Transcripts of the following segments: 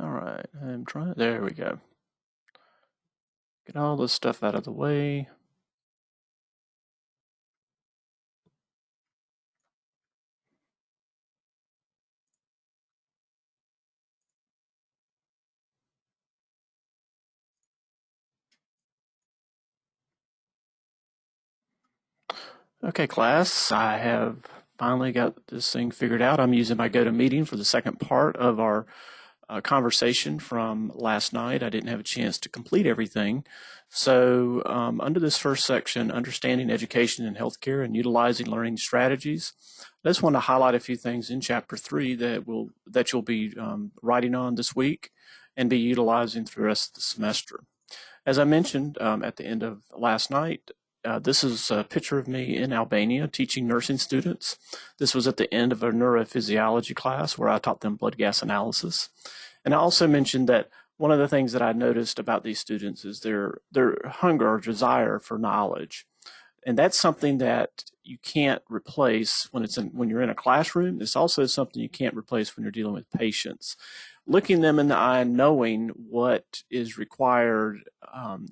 All right, I'm trying. There we go. Get all this stuff out of the way. Okay, class, I have finally got this thing figured out. I'm using my GoToMeeting for the second part of our conversation from last night. I didn't have a chance to complete everything. So, under this first section, understanding education and healthcare and utilizing learning strategies, I just want to highlight a few things in chapter 3 that you'll be writing on this week and be utilizing through the rest of the semester. As I mentioned at the end of last night, this is a picture of me in Albania teaching nursing students. This was at the end of a neurophysiology class where I taught them blood gas analysis. And I also mentioned that one of the things that I noticed about these students is their hunger or desire for knowledge. And that's something that you can't replace when you're in a classroom. It's also something you can't replace when you're dealing with patients. Looking them in the eye and knowing what is required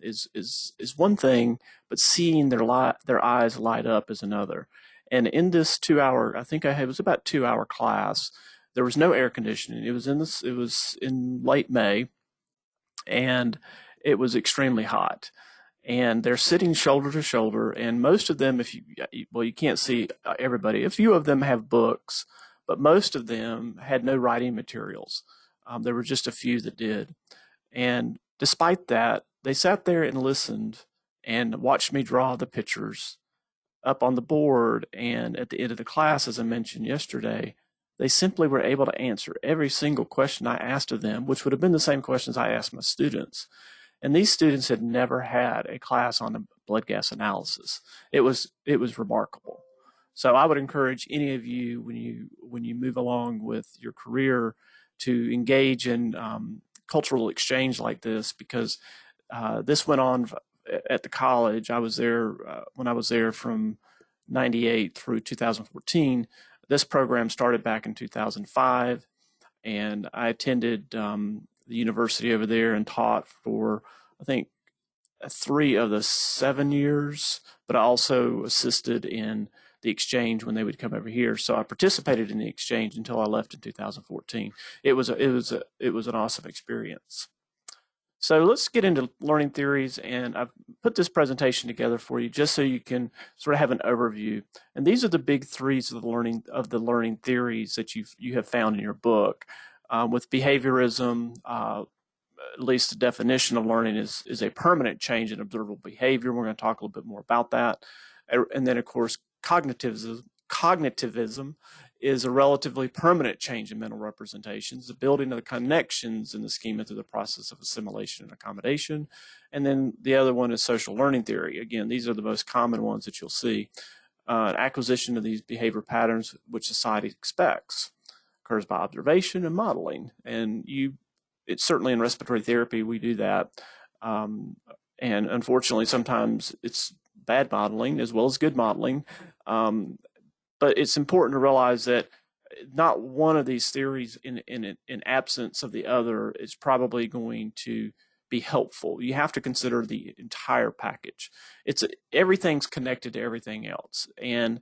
is one thing, but seeing their eyes light up is another. And in this 2 hour, I think it was about 2 hour class. There was no air conditioning. It was in late May, and it was extremely hot, and they're sitting shoulder to shoulder. And most of them, if you well, you can't see everybody. A few of them have books, but most of them had no writing materials. There were just a few that did. And despite that, they sat there and listened and watched me draw the pictures up on the board. And at the end of the class, as I mentioned yesterday, they simply were able to answer every single question I asked of them, which would have been the same questions I asked my students. And these students had never had a class on blood gas analysis. It was remarkable. So I would encourage any of you when you move along with your career to engage in cultural exchange like this, because this went on at the college. I was there when I was there from 98 through 2014. This program started back in 2005, and I attended the university over there and taught for, I think, 3 of the 7 years, but I also assisted in the exchange when they would come over here. So I participated in the exchange until I left in 2014. It was an awesome experience. So let's get into learning theories, and I've put this presentation together for you just so you can sort of have an overview. And these are the big threes of the learning theories that you have found in your book. With behaviorism, at least the definition of learning is a permanent change in observable behavior. We're going to talk a little bit more about that. And then, of course, cognitivism is a relatively permanent change in mental representations, the building of the connections in the schema through the process of assimilation and accommodation. And then the other one is social learning theory. Again, these are the most common ones that you'll see. Acquisition of these behavior patterns which society expects occurs by observation and modeling. And it's certainly in respiratory therapy we do that. And unfortunately, sometimes it's bad modeling as well as good modeling. But it's important to realize that not one of these theories in absence of the other is probably going to be helpful. You have to consider the entire package. Everything's connected to everything else. And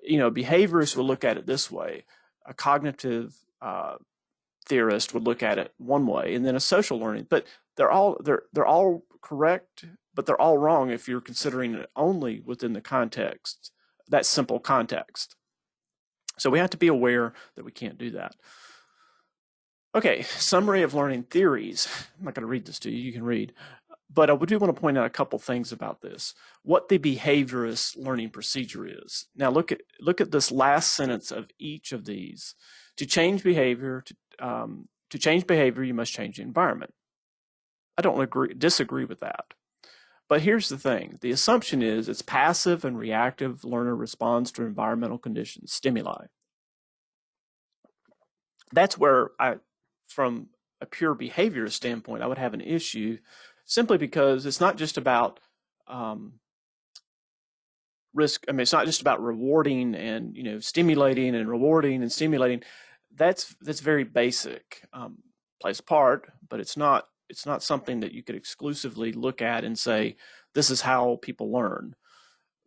behaviorists will look at it this way. A cognitive theorist would look at it one way, and then a social learning. But they're all correct, but they're all wrong if you're considering it only within the context, that simple context. So we have to be aware that we can't do that. Okay, summary of learning theories. I'm not going to read this to you. You can read. But I do want to point out a couple things about this. What the behaviorist learning procedure is. Now look at this last sentence of each of these. To change behavior, you must change the environment. I don't disagree with that. But here's the thing. The assumption is it's passive and reactive learner responds to environmental conditions, stimuli. That's where from a pure behaviorist standpoint, I would have an issue, simply because it's not just about risk. I mean, it's not just about rewarding and stimulating and rewarding and stimulating. That's very basic. plays a part, but it's not something that you could exclusively look at and say, this is how people learn.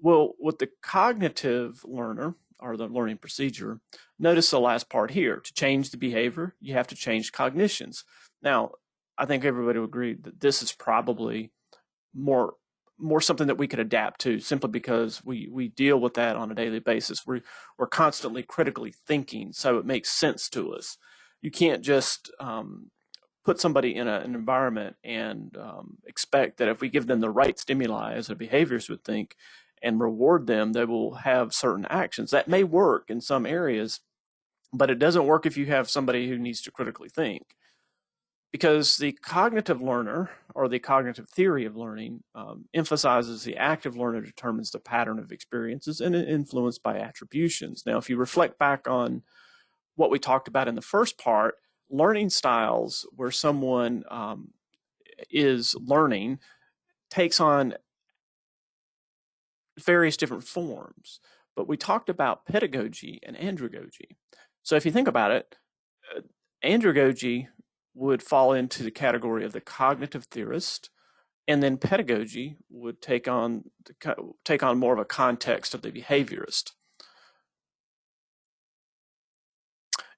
Well, with the cognitive learner or the learning procedure, notice the last part here. To change the behavior, you have to change cognitions. Now, I think everybody will agree that this is probably more something that we could adapt to simply because we deal with that on a daily basis. We're constantly critically thinking, so it makes sense to us. You can't just put somebody in an environment and expect that if we give them the right stimuli, as the behaviors would think, and reward them, they will have certain actions. That may work in some areas, but it doesn't work if you have somebody who needs to critically think. Because the cognitive learner, or the cognitive theory of learning, emphasizes the active learner determines the pattern of experiences and is influenced by attributions. Now, if you reflect back on what we talked about in the first part, learning styles where someone is learning takes on various different forms. But we talked about pedagogy and andragogy. So if you think about it, andragogy would fall into the category of the cognitive theorist, and then pedagogy would take on more of a context of the behaviorist.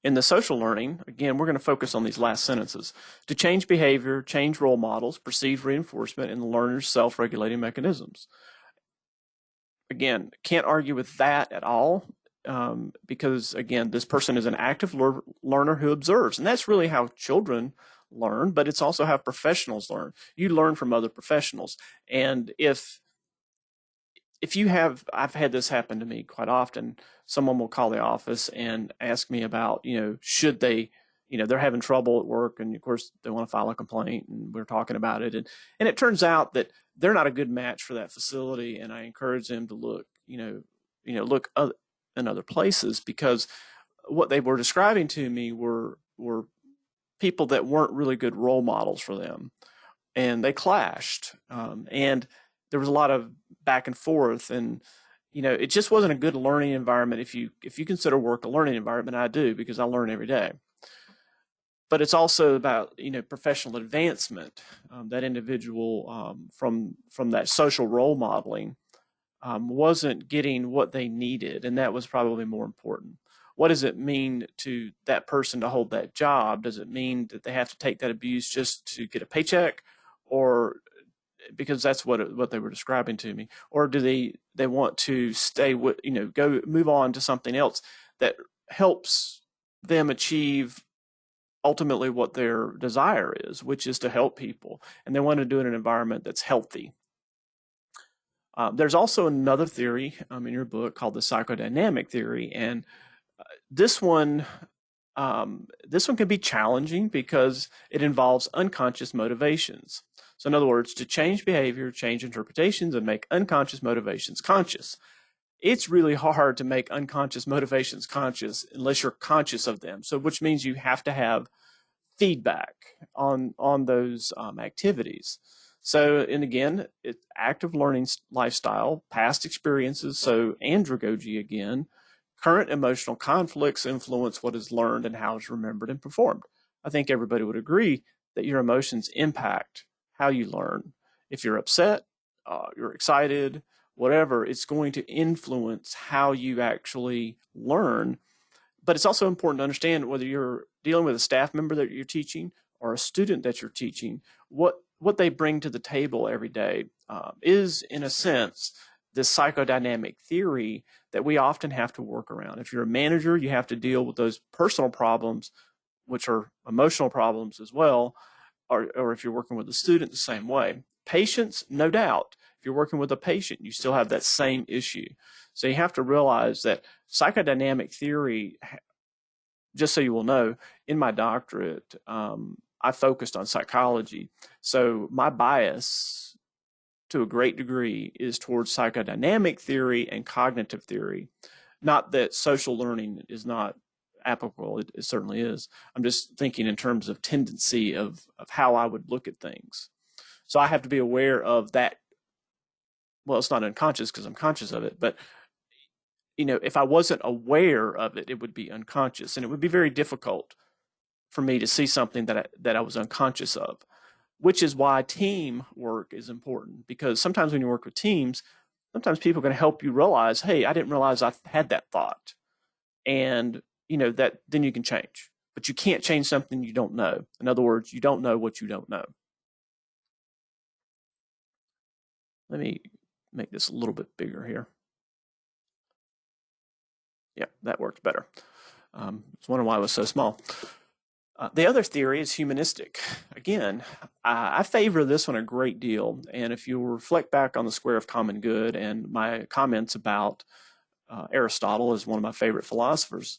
In the social learning, again, we're going to focus on these last sentences. To change behavior, change role models, perceive reinforcement, and the learner's self-regulating mechanisms. Again, can't argue with that at all. Because again, this person is an active learner who observes, and that's really how children learn, but it's also how professionals learn. You learn from other professionals, and if you have, I've had this happen to me quite often. Someone will call the office and ask me about, should they, they're having trouble at work, and of course they want to file a complaint, and we're talking about it, and it turns out that they're not a good match for that facility, and I encourage them to look, look in other places, because what they were describing to me were people that weren't really good role models for them, and they clashed, and there was a lot of back and forth, and it just wasn't a good learning environment. If you consider work a learning environment, I do, because I learn every day. But it's also about professional advancement. That individual from that social role modeling wasn't getting what they needed, and that was probably more important. What does it mean to that person to hold that job? Does it mean that they have to take that abuse just to get a paycheck, or because that's what they were describing to me, or do they want to stay with go move on to something else that helps them achieve ultimately what their desire is, which is to help people, and they want to do it in an environment that's healthy. There's also another theory in your book called the psychodynamic theory, and this one can be challenging because it involves unconscious motivations. So in other words, to change behavior, change interpretations, and make unconscious motivations conscious. It's really hard to make unconscious motivations conscious unless you're conscious of them. So which means you have to have feedback on those activities. So, and again, it's active learning lifestyle, past experiences, so andragogy again, current emotional conflicts influence what is learned and how it's remembered and performed. I think everybody would agree that your emotions impact how you learn. If you're upset, you're excited, whatever, it's going to influence how you actually learn. But it's also important to understand whether you're dealing with a staff member that you're teaching or a student that you're teaching, what they bring to the table every day is, in a sense, this psychodynamic theory that we often have to work around. If you're a manager, you have to deal with those personal problems, which are emotional problems as well, or if you're working with a student, the same way. Patients, no doubt. If you're working with a patient, you still have that same issue. So you have to realize that psychodynamic theory, just so you will know, in my doctorate, I focused on psychology. So my bias, to a great degree, is towards psychodynamic theory and cognitive theory. Not that social learning is not applicable, it certainly is. I'm just thinking in terms of tendency of how I would look at things. So I have to be aware of that. Well, it's not unconscious because I'm conscious of it, but if I wasn't aware of it, it would be unconscious, and it would be very difficult for me to see something that I was unconscious of, which is why teamwork is important, because sometimes when you work with teams, sometimes people can help you realize, hey, I didn't realize I had that thought. And, that then you can change. But you can't change something you don't know. In other words, you don't know what you don't know. Let me make this a little bit bigger here. Yeah, that worked better. I was wondering why it was so small. The other theory is humanistic. Again, I favor this one a great deal. And if you reflect back on the square of common good and my comments about Aristotle as one of my favorite philosophers,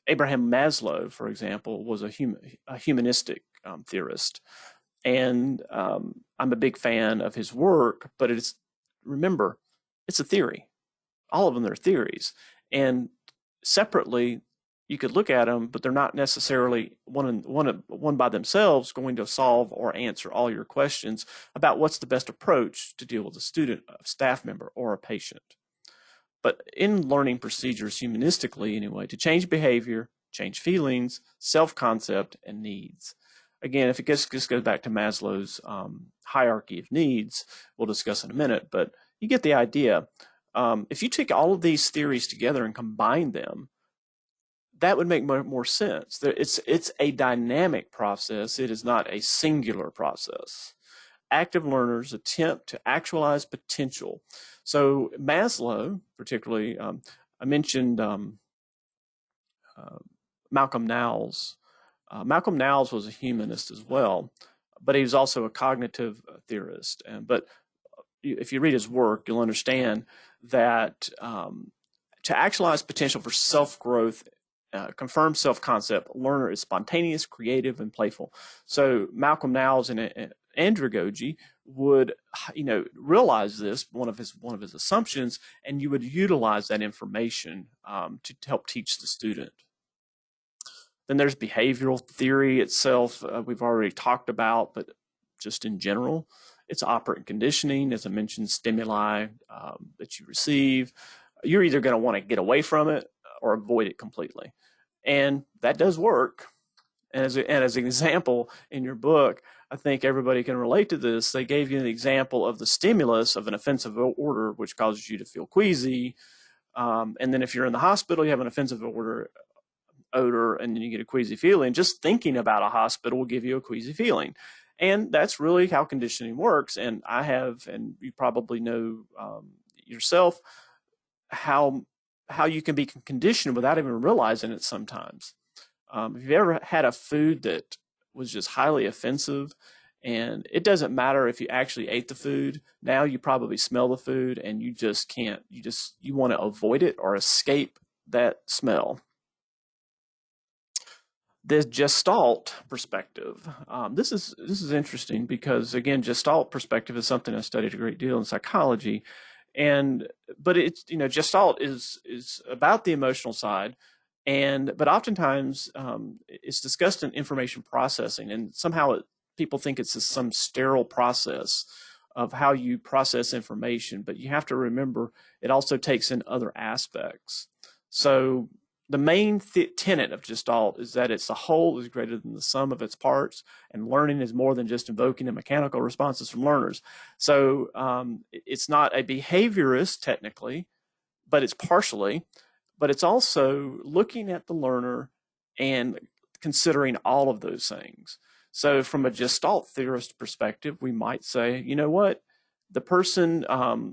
Abraham Maslow, for example, was a humanistic theorist. And I'm a big fan of his work, but remember, it's a theory. All of them are theories. And separately, you could look at them, but they're not necessarily one by themselves going to solve or answer all your questions about what's the best approach to deal with a student, a staff member, or a patient. But in learning procedures, humanistically anyway, to change behavior, change feelings, self-concept, and needs. Again, if it just goes back to Maslow's hierarchy of needs, we'll discuss in a minute, but you get the idea. If you take all of these theories together and combine them, that would make more sense. It's a dynamic process. It is not a singular process. Active learners attempt to actualize potential. So Maslow, particularly, I mentioned Malcolm Knowles. Malcolm Knowles was a humanist as well, but he was also a cognitive theorist. But if you read his work, you'll understand that to actualize potential for self-growth, confirm self-concept, learner is spontaneous, creative, and playful. So Malcolm Knowles and andragogy would, realize this, one of his assumptions, and you would utilize that information to help teach the student. Then there's behavioral theory itself. We've already talked about, but just in general, it's operant conditioning. As I mentioned, stimuli that you receive. You're either going to want to get away from it or avoid it completely. And that does work. And as an example in your book, I think everybody can relate to this. They gave you an example of the stimulus of an offensive odor, which causes you to feel queasy. And then if you're in the hospital, you have an offensive odor, and then you get a queasy feeling. Just thinking about a hospital will give you a queasy feeling. And that's really how conditioning works. And I have, and you probably know yourself, how you can be conditioned without even realizing it sometimes. If you've ever had a food that was just highly offensive, and it doesn't matter if you actually ate the food, now you probably smell the food and you just can't, you want to avoid it or escape that smell. The Gestalt perspective. This is interesting because, again, Gestalt perspective is something I studied a great deal in psychology, but it's, Gestalt is about the emotional side, but oftentimes it's discussed in information processing, and somehow people think it's some sterile process of how you process information, but you have to remember it also takes in other aspects. So the main tenet of Gestalt is that it's the whole is greater than the sum of its parts, and learning is more than just invoking the mechanical responses from learners. So it's not a behaviorist technically, but it's partially, but it's also looking at the learner and considering all of those things. So from a Gestalt theorist perspective, we might say, you know what? The person,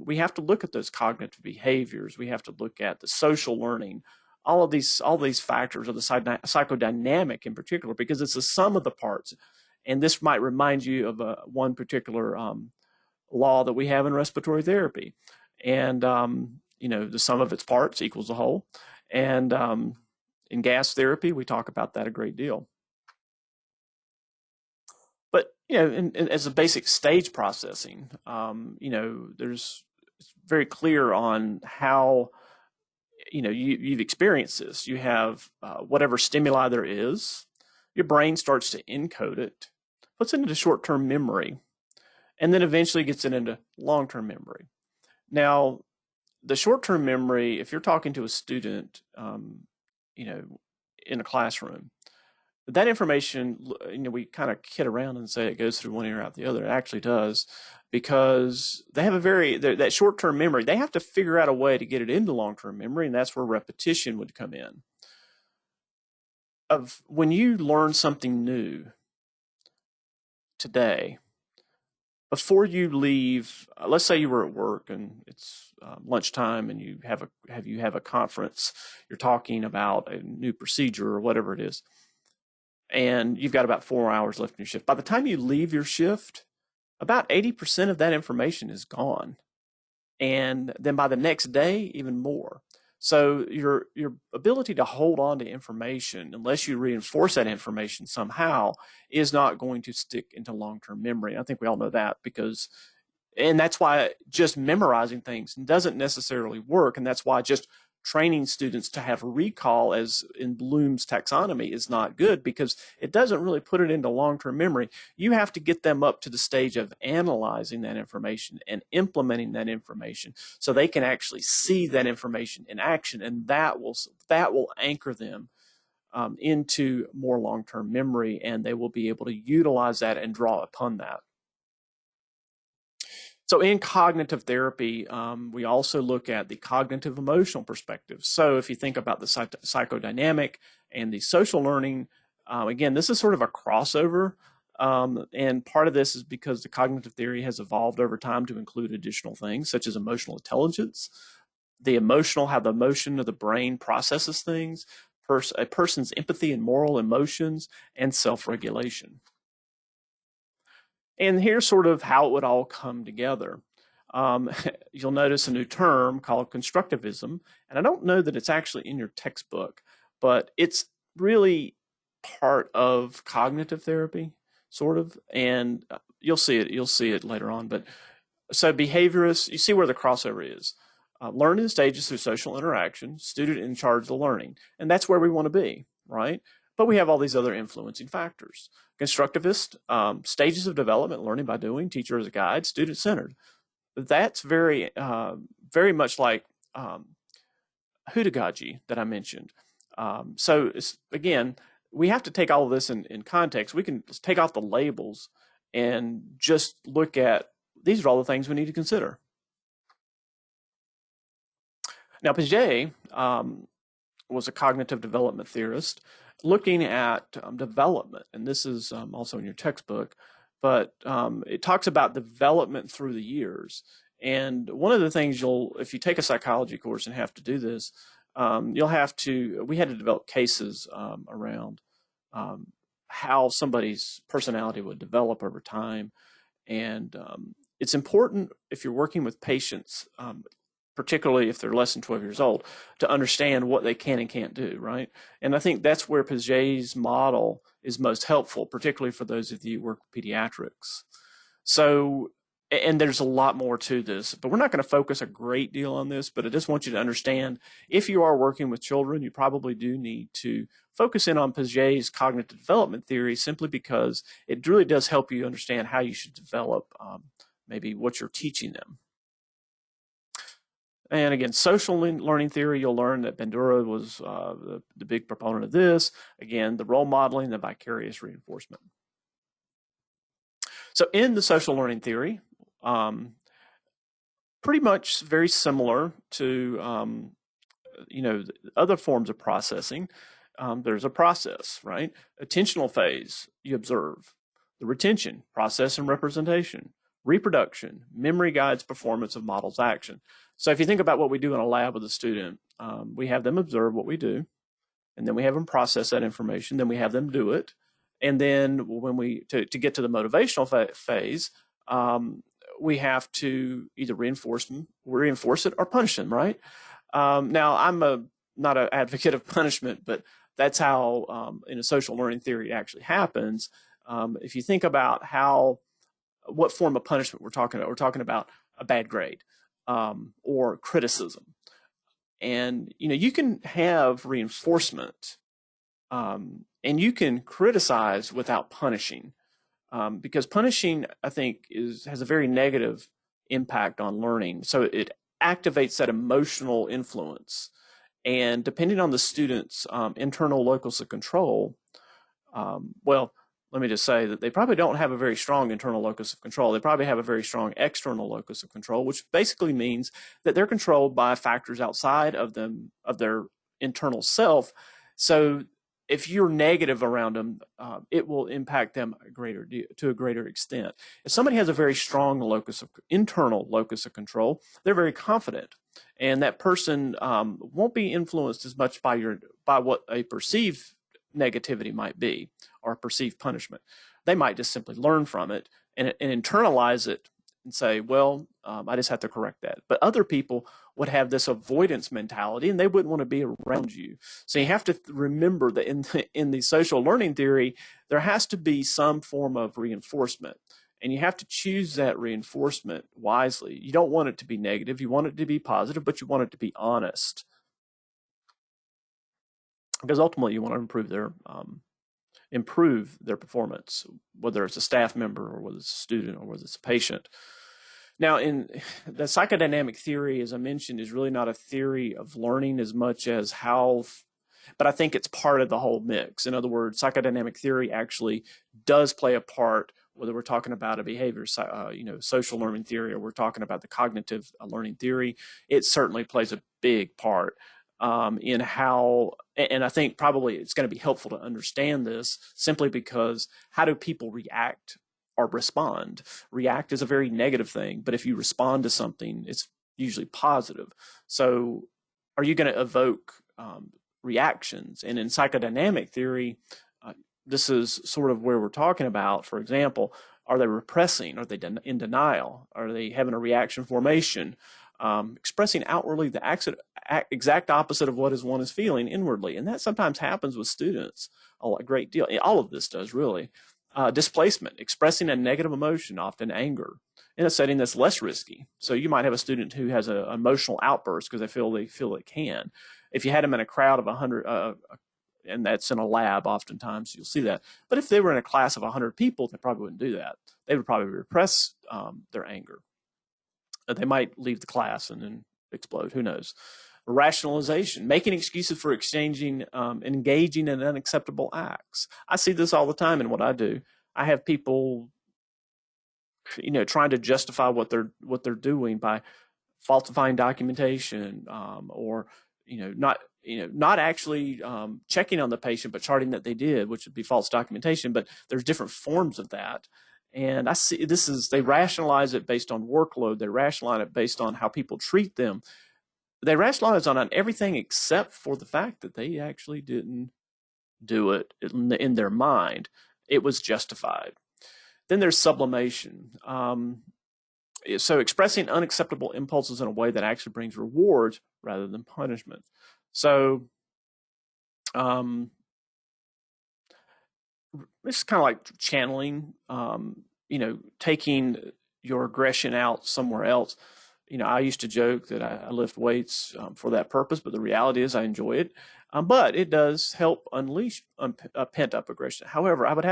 we have to look at those cognitive behaviors. We have to look at the social learning, all these factors of the psychodynamic in particular, because it's the sum of the parts. And this might remind you of one particular law that we have in respiratory therapy. And, the sum of its parts equals the whole. And in gas therapy, we talk about that a great deal. But, as a basic stage processing, it's very clear on how, you've experienced this. You have whatever stimuli there is, your brain starts to encode it, puts it into short-term memory, and then eventually gets it into long-term memory. Now, the short-term memory, if you're talking to a student, in a classroom, that information, we kind of kid around and say it goes through one ear out the other. It actually does, because they have that short-term memory. They have to figure out a way to get it into long-term memory, and that's where repetition would come in. Of when you learn something new today, before you leave, let's say you were at work and it's lunchtime and you have a conference, you're talking about a new procedure or whatever it is, and you've got about 4 hours left in your shift. By the time you leave your shift, about 80% of that information is gone. And then by the next day, even more. So your ability to hold on to information, unless you reinforce that information somehow, is not going to stick into long-term memory. I think we all know that, and that's why just memorizing things doesn't necessarily work, and that's why just training students to have recall, as in Bloom's taxonomy, is not good, because it doesn't really put it into long-term memory. You have to get them up to the stage of analyzing that information and implementing that information so they can actually see that information in action, and that will anchor them into more long-term memory, and they will be able to utilize that and draw upon that. So in cognitive therapy, we also look at the cognitive emotional perspective. So if you think about the psychodynamic and the social learning, again, this is sort of a crossover. And part of this is because the cognitive theory has evolved over time to include additional things such as emotional intelligence, how the emotion of the brain processes things, a person's empathy and moral emotions, and self-regulation. And here's sort of how it would all come together. You'll notice a new term called constructivism, and I don't know that it's actually in your textbook, but it's really part of cognitive therapy, sort of, and you'll see it later on. But so behaviorists, you see where the crossover is. Learning stages through social interaction, student in charge of the learning, and that's where we want to be, right? But we have all these other influencing factors. Constructivist, stages of development, learning by doing, teacher as a guide, student-centered. That's very much like pedagogy that I mentioned. So again, we have to take all of this in context. We can take off the labels and just look at, these are all the things we need to consider. Now, Piaget was a cognitive development theorist looking at development, and this is also in your textbook, but it talks about development through the years. And one of the things if you take a psychology course and have to do this, we had to develop cases around how somebody's personality would develop over time. And it's important, if you're working with patients, particularly if they're less than 12 years old, to understand what they can and can't do, right? And I think that's where Piaget's model is most helpful, particularly for those of you who work with pediatrics. So, and there's a lot more to this, but we're not going to focus a great deal on this, but I just want you to understand, if you are working with children, you probably do need to focus in on Piaget's cognitive development theory, simply because it really does help you understand how you should develop maybe what you're teaching them. And again, social learning theory, you'll learn that Bandura was the big proponent of this. Again, the role modeling, the vicarious reinforcement. So in the social learning theory, pretty much very similar to other forms of processing. There's a process, right? Attentional phase, you observe. The retention, process and representation. Reproduction, memory guides performance of models action. So if you think about what we do in a lab with a student, we have them observe what we do, and then we have them process that information, then we have them do it. And then when to get to the motivational phase, we have to either reinforce it or punish them, right? Now, I'm not an advocate of punishment, but that's how in a social learning theory it actually happens. If you think about what form of punishment we're talking about a bad grade or criticism. And you can have reinforcement and you can criticize without punishing, because punishing, I think, has a very negative impact on learning. So it activates that emotional influence, and depending on the student's internal locus of control, Well, let me just say that they probably don't have a very strong internal locus of control. They probably have a very strong external locus of control, which basically means that they're controlled by factors outside of them, of their internal self. So if you're negative around them, it will impact them to a greater extent. If somebody has a very strong internal locus of control, they're very confident, and that person won't be influenced as much by what a perceived negativity might be or perceived punishment. They might just simply learn from it and internalize it and say, well, I just have to correct that. But other people would have this avoidance mentality and they wouldn't want to be around you. So you have to remember that in the social learning theory, there has to be some form of reinforcement. And you have to choose that reinforcement wisely. You don't want it to be negative. You want it to be positive, but you want it to be honest. Because ultimately you want to improve their performance, whether it's a staff member or whether it's a student or whether it's a patient. Now, in the psychodynamic theory, as I mentioned, is really not a theory of learning as much as how, but I think it's part of the whole mix. In other words, psychodynamic theory actually does play a part, whether we're talking about a behavior, social learning theory, or we're talking about the cognitive learning theory. It certainly plays a big part in how, and I think probably it's going to be helpful to understand this simply because how do people react or respond? React is a very negative thing, but if you respond to something, it's usually positive. So are you going to evoke reactions? And in psychodynamic theory, this is sort of where we're talking about. For example, are they repressing? Are they in denial? Are they having a reaction formation? Expressing outwardly the exact opposite of what one is feeling inwardly. And that sometimes happens with students a great deal. All of this does really. Displacement, expressing a negative emotion, often anger, in a setting that's less risky. So you might have a student who has an emotional outburst because they feel it can. If you had them in a crowd of 100, and that's in a lab, oftentimes you'll see that. But if they were in a class of 100 people, they probably wouldn't do that. They would probably repress their anger. They might leave the class and then explode. Who knows? Rationalization, making excuses for engaging in unacceptable acts. I see this all the time in what I do. I have people, trying to justify what they're doing by falsifying documentation, or not actually checking on the patient, but charting that they did, which would be false documentation. But there's different forms of that. And I see they rationalize it based on workload. They rationalize it based on how people treat them. They rationalize on everything except for the fact that they actually didn't do it in their mind. It was justified. Then there's sublimation. So expressing unacceptable impulses in a way that actually brings rewards rather than punishment. So this is kind of like channeling, taking your aggression out somewhere else. I used to joke that I lift weights for that purpose, but the reality is I enjoy it. But it does help unleash pent-up aggression. However, I'd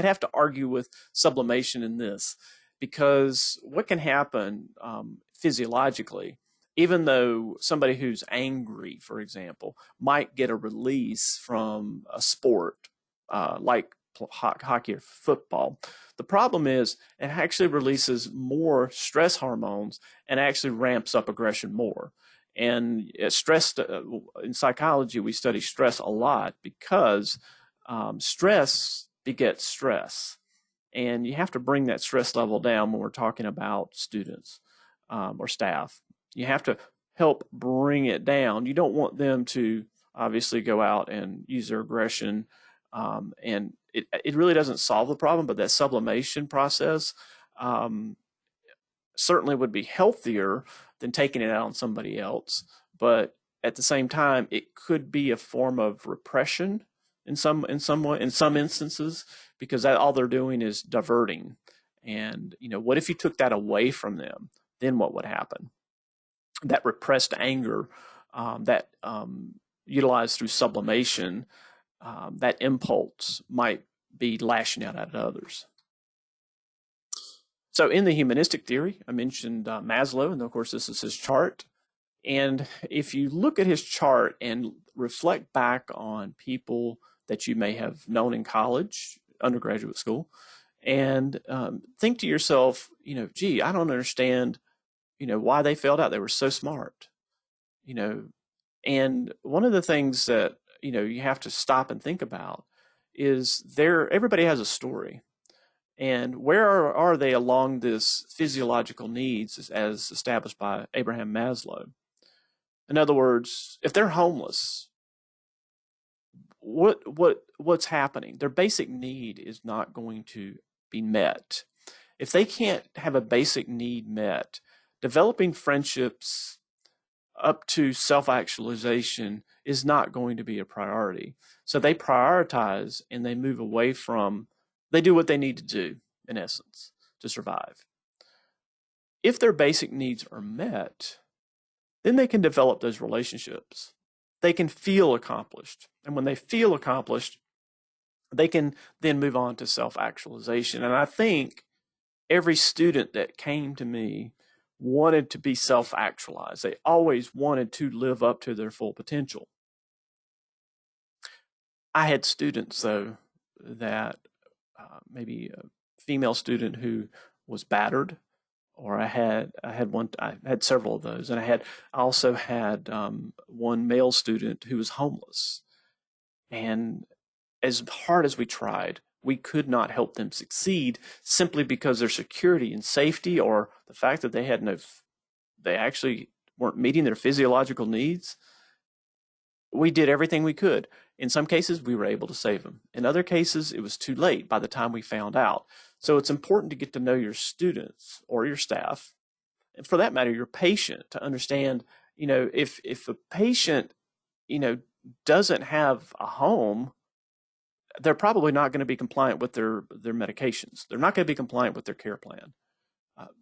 have to argue with sublimation in this, because what can happen physiologically, even though somebody who's angry, for example, might get a release from a sport like hockey or football. The problem is it actually releases more stress hormones and actually ramps up aggression more. And stress, in psychology, we study stress a lot because stress begets stress. And you have to bring that stress level down when we're talking about students or staff. You have to help bring it down. You don't want them to obviously go out and use their aggression, and it really doesn't solve the problem, but that sublimation process certainly would be healthier than taking it out on somebody else. But at the same time, it could be a form of repression in some way, in some instances, because all they're doing is diverting. And what if you took that away from them? Then what would happen? That repressed anger that utilized through sublimation, that impulse might be lashing out at others. So in the humanistic theory, I mentioned Maslow, and of course this is his chart. And if you look at his chart and reflect back on people that you may have known in college, undergraduate school, and think to yourself, gee, I don't understand, why they failed out. They were so smart, you know. And one of the things that, you have to stop and think about is everybody has a story. And where are they along this physiological needs as established by Abraham Maslow? In other words, if they're homeless, what's happening? Their basic need is not going to be met. If they can't have a basic need met, developing friendships up to self-actualization is not going to be a priority. So they prioritize and they move away from, they do what they need to do, in essence, to survive. If their basic needs are met, then they can develop those relationships. They can feel accomplished. And when they feel accomplished, they can then move on to self-actualization. And I think every student that came to me wanted to be self-actualized. They always wanted to live up to their full potential. I had students, though, that maybe a female student who was battered, or I had several of those, and I also had one male student who was homeless. And as hard as we tried, we could not help them succeed simply because their security and safety, or the fact that they actually weren't meeting their physiological needs. We did everything we could. In some cases, we were able to save them. In other cases, it was too late by the time we found out. So it's important to get to know your students or your staff, and for that matter, your patient, to understand, if a patient, doesn't have a home, they're probably not going to be compliant with their medications. They're not going to be compliant with their care plan.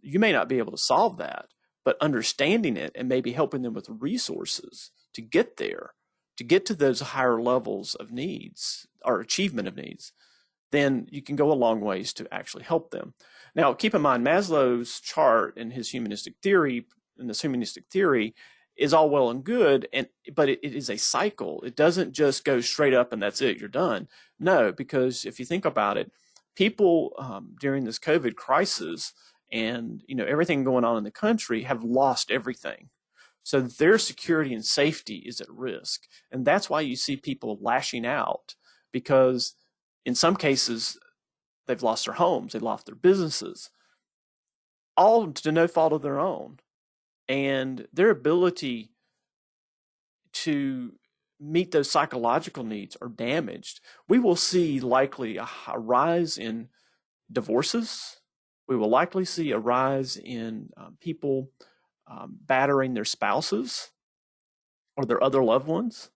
You may not be able to solve that, but understanding it and maybe helping them with resources to get there, to get to those higher levels of needs or achievement of needs, then you can go a long ways to actually help them. Now, keep in mind, Maslow's chart and his humanistic theory, is all well and good, but it is a cycle. It doesn't just go straight up and that's it, you're done. No, because if you think about it, people during this COVID crisis and everything going on in the country have lost everything. So their security and safety is at risk. And that's why you see people lashing out, because in some cases, they've lost their homes, they've lost their businesses, all to no fault of their own. And their ability to meet those psychological needs are damaged. We will see likely a rise in divorces. We will likely see a rise in people battering their spouses or their other loved ones,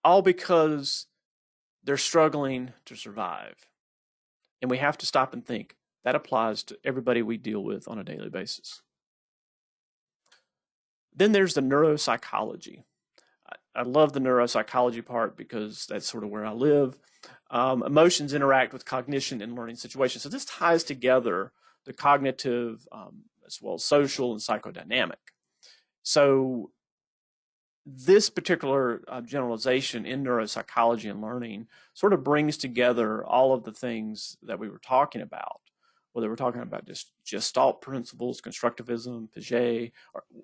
all because they're struggling to survive. And we have to stop and think that applies to everybody we deal with on a daily basis. Then there's the neuropsychology. I love the neuropsychology part because that's sort of where I live. Emotions interact with cognition in learning situations. So this ties together the cognitive as well as social and psychodynamic. So this particular generalization in neuropsychology and learning sort of brings together all of the things that we were talking about, whether we're talking about just Gestalt principles, constructivism, Piaget,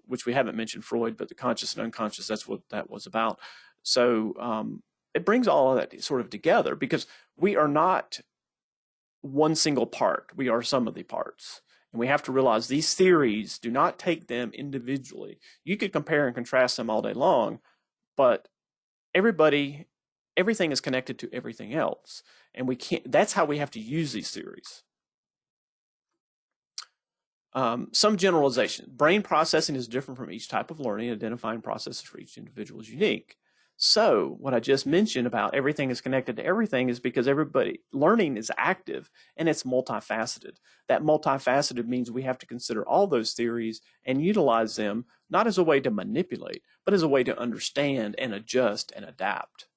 which we haven't mentioned Freud, but the conscious and unconscious, that's what that was about. So it brings all of that sort of together, because we are not one single part. We are some of the parts. And we have to realize these theories, do not take them individually. You could compare and contrast them all day long, but everything is connected to everything else. And that's how we have to use these theories. Some generalization. Brain processing is different from each type of learning. Identifying processes for each individual is unique. So what I just mentioned about everything is connected to everything is because learning is active and it's multifaceted. That multifaceted means we have to consider all those theories and utilize them not as a way to manipulate, but as a way to understand and adjust and adapt.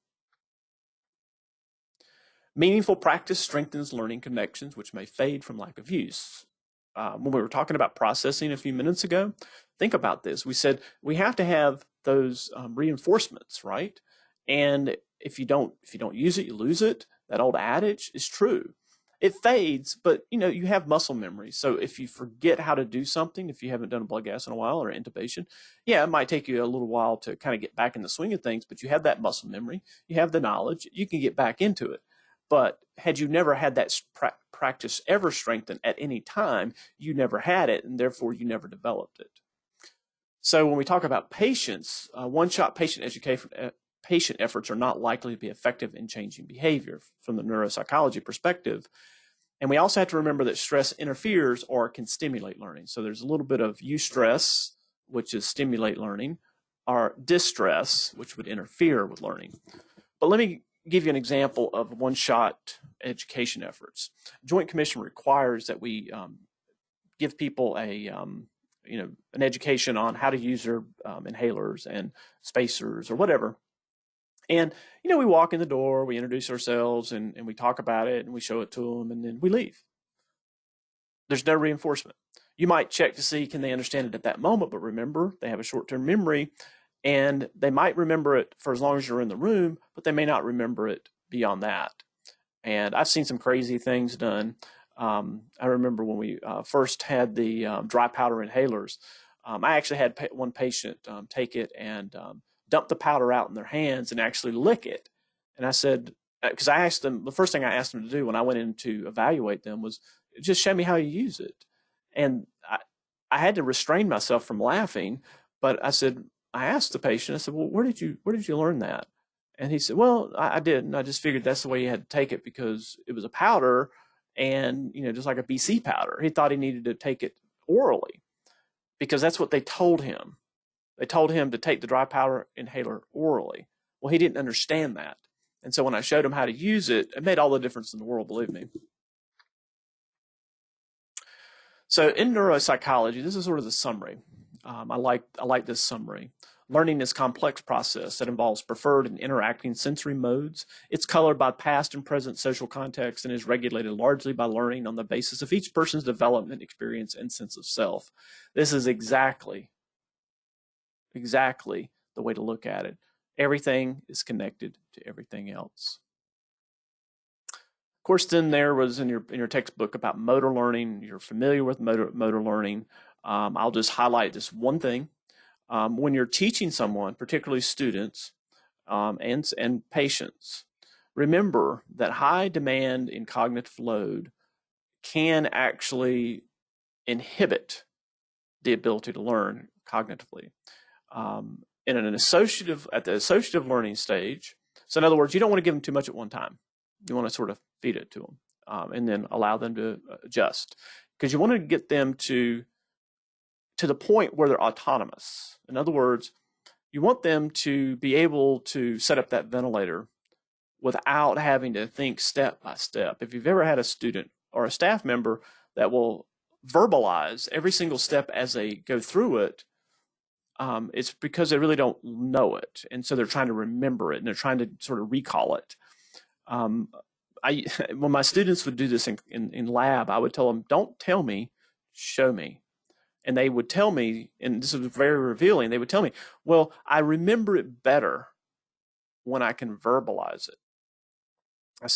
Meaningful practice strengthens learning connections, which may fade from lack of use. When we were talking about processing a few minutes ago, think about this. We said we have to have those reinforcements, right? And if you don't use it, you lose it. That old adage is true. It fades, but you have muscle memory. So if you forget how to do something, if you haven't done a blood gas in a while or intubation, yeah, it might take you a little while to kind of get back in the swing of things, but you have that muscle memory, you have the knowledge, you can get back into it. But had you never had that practice ever strengthened at any time, you never had it, and therefore you never developed it. So when we talk about patience, one-shot patient efforts are not likely to be effective in changing behavior from the neuropsychology perspective. And we also have to remember that stress interferes or can stimulate learning. So there's a little bit of eustress, which is stimulate learning, or distress, which would interfere with learning. But let me give you an example of one-shot education efforts. Joint Commission requires that we give people an education on how to use their inhalers and spacers or whatever. And, we walk in the door, we introduce ourselves, and we talk about it, and we show it to them, and then we leave. There's no reinforcement. You might check to see, can they understand it at that moment, but remember, they have a short-term memory, and they might remember it for as long as you're in the room, but they may not remember it beyond that. And I've seen some crazy things done. I remember when we first had the dry powder inhalers, I actually had one patient take it and dump the powder out in their hands and actually lick it. And I said, because I asked them, the first thing I asked them to do when I went in to evaluate them was just show me how you use it. And I had to restrain myself from laughing, but I asked the patient, I said, well, where did you learn that? And he said, well, I didn't. I just figured that's the way you had to take it because it was a powder and, just like a BC powder. He thought he needed to take it orally because that's what they told him. They told him to take the dry powder inhaler orally. Well, he didn't understand that. And so when I showed him how to use it, it made all the difference in the world, believe me. So in neuropsychology, this is sort of the summary. I like this summary. Learning is a complex process that involves preferred and interacting sensory modes. It's colored by past and present social context and is regulated largely by learning on the basis of each person's development, experience, and sense of self. This is exactly the way to look at it. Everything is connected to everything else. Of course, then there was in your textbook about motor learning. You're familiar with motor learning. I'll just highlight this one thing. When you're teaching someone, particularly students and patients, remember that high demand in cognitive load can actually inhibit the ability to learn cognitively. At the associative learning stage, so in other words, you don't want to give them too much at one time. You want to sort of feed it to them and then allow them to adjust because you want to get them to the point where they're autonomous. In other words, you want them to be able to set up that ventilator without having to think step by step. If you've ever had a student or a staff member that will verbalize every single step as they go through it, it's because they really don't know it. And so they're trying to remember it and they're trying to sort of recall it. When my students would do this in lab, I would tell them, don't tell me, show me. And they would tell me, and this was very revealing, they would tell me, well, I remember it better when I can verbalize it. I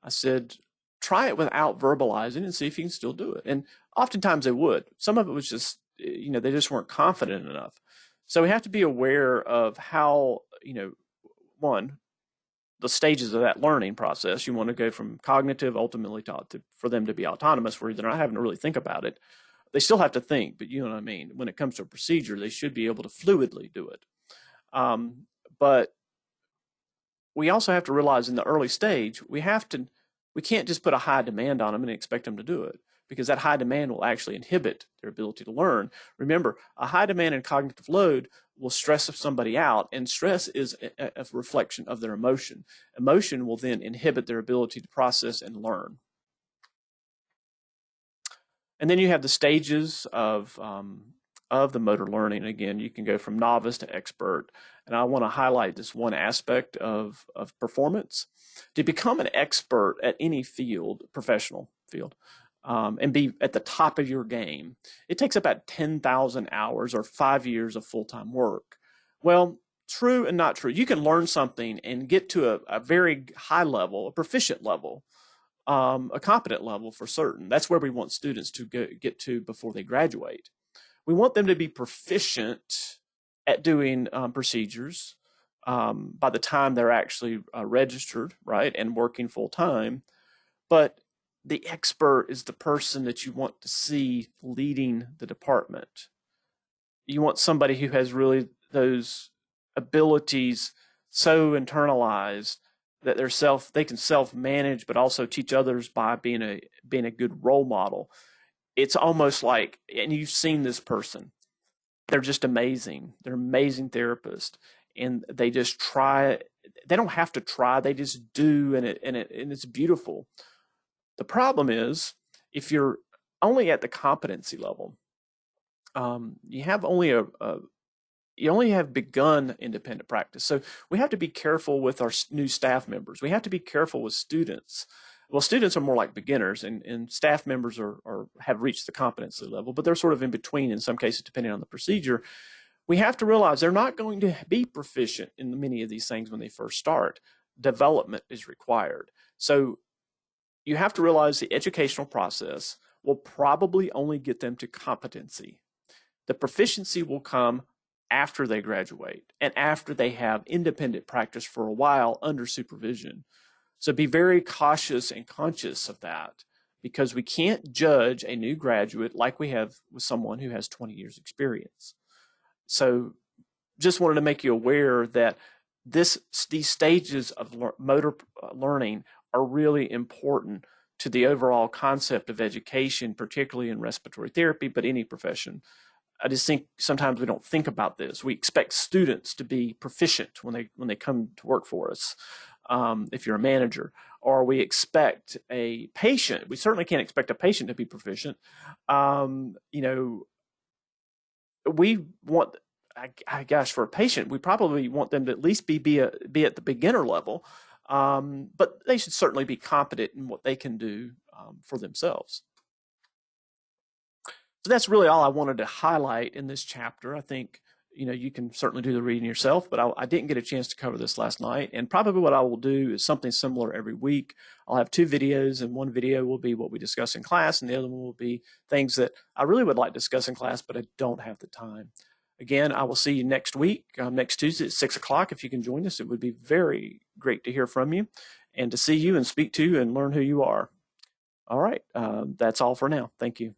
said, try it without verbalizing and see if you can still do it. And oftentimes they would. Some of it was just, they just weren't confident enough. So we have to be aware of how, one, the stages of that learning process. You want to go from cognitive ultimately for them to be autonomous, where they're not having to really think about it. They still have to think, but you know what I mean? When it comes to a procedure, they should be able to fluidly do it. But we also have to realize in the early stage, we can't just put a high demand on them and expect them to do it, because that high demand will actually inhibit their ability to learn. Remember, a high demand and cognitive load will stress somebody out, and stress is a reflection of their emotion. Emotion will then inhibit their ability to process and learn. And then you have the stages of the motor learning. Again, you can go from novice to expert. And I want to highlight this one aspect of performance. To become an expert at any field, professional field, and be at the top of your game, it takes about 10,000 hours or 5 years of full-time work. Well, true and not true. You can learn something and get to a very high level, a proficient level, a competent level for certain. That's where we want students to get to before they graduate. We want them to be proficient at doing procedures by the time they're actually registered, right, and working full time. But the expert is the person that you want to see leading the department. You want somebody who has really those abilities so internalized that they can self-manage, but also teach others by being a good role model. It's almost like, and you've seen this person, they're just amazing. They're amazing therapists, and they just try. They don't have to try; they just do, and it's beautiful. The problem is if you're only at the competency level, you have only you only have begun independent practice. So we have to be careful with our new staff members. We have to be careful with students. Well, students are more like beginners, and staff members have reached the competency level, but they're sort of in between in some cases, depending on the procedure. We have to realize they're not going to be proficient in many of these things when they first start. Development is required. So you have to realize the educational process will probably only get them to competency. The proficiency will come after they graduate and after they have independent practice for a while under supervision. So be very cautious and conscious of that, because we can't judge a new graduate like we have with someone who has 20 years experience. So just wanted to make you aware that these stages of motor learning are really important to the overall concept of education, particularly in respiratory therapy, but any profession. I just think sometimes we don't think about this. We expect students to be proficient when they come to work for us. If you're a manager, or we expect a patient, we certainly can't expect a patient to be proficient. We want, gosh, for a patient, we probably want them to at least be at the beginner level, but they should certainly be competent in what they can do for themselves. So that's really all I wanted to highlight in this chapter. I think you can certainly do the reading yourself, but I didn't get a chance to cover this last night. And probably what I will do is something similar every week. I'll have 2 videos, and one video will be what we discuss in class, and the other one will be things that I really would like to discuss in class, but I don't have the time. Again, I will see you next week, next Tuesday at 6 o'clock. If you can join us, it would be very great to hear from you and to see you and speak to you and learn who you are. All right, that's all for now. Thank you.